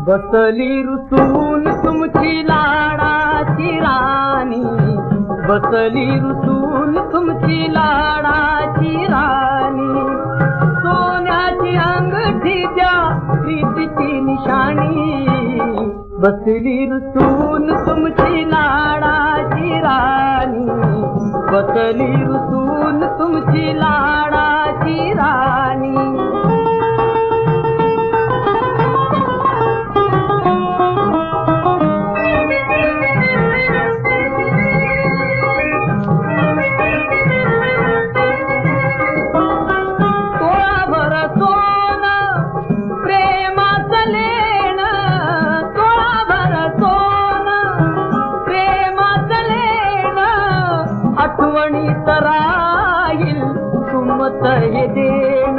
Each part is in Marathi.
बसली रुसून तुमची लाडाची राणी, बसली रुसून तुमची लाडाची राणी, सोन्याची अंगठी द्या प्रीतीची निशाणी, बसली रुसून तुमची लाडाची राणी, बसली रुसून तुमची लाडाची राणी। आठवणीत राहील तुमत हे देण,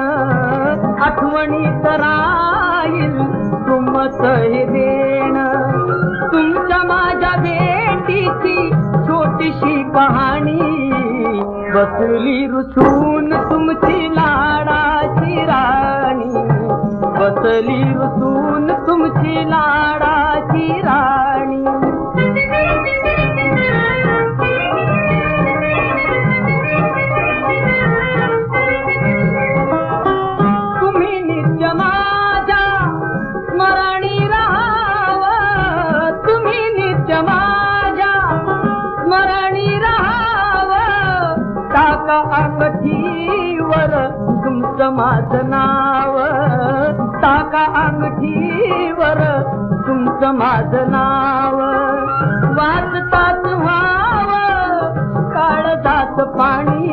आठवणीत राहील तुमत हे देण, तुमच्या माझ्या भेटीची छोटीशी कहाणी, बसली रुसून तुमची लाडाची राणी, बसली रुसून तुमची लाडाची राणी। टाका अंगठीवर तुमचं माझं नाव, टाका अंगठीवर तुमचं माझं नाव, वाचतात व्हावं काळजात पाणी,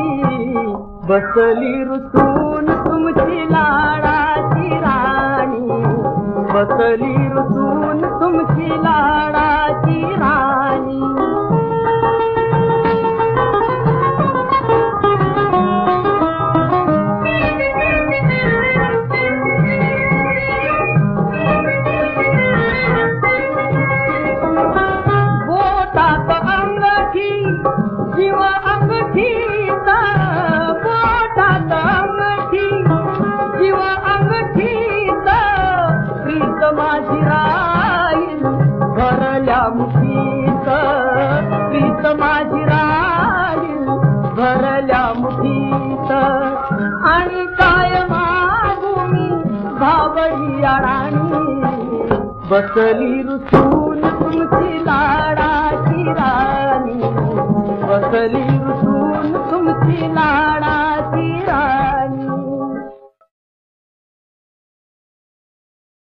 बसली रुसून तुमची लाडाची राणी, बसली रुसून तुमची लाडाची राणी। जीव अंगठीचा बोटात अंगठी, जीव अंगठीचा प्रीत माझी राहील भरल्या मुठीत, प्रीत माझी राहील भरल्या मुठीत, आणि काय मागू मी भावई राणी, बसली रुसून तुमची लाडाची राणी, बसली रुसून तुमची लाड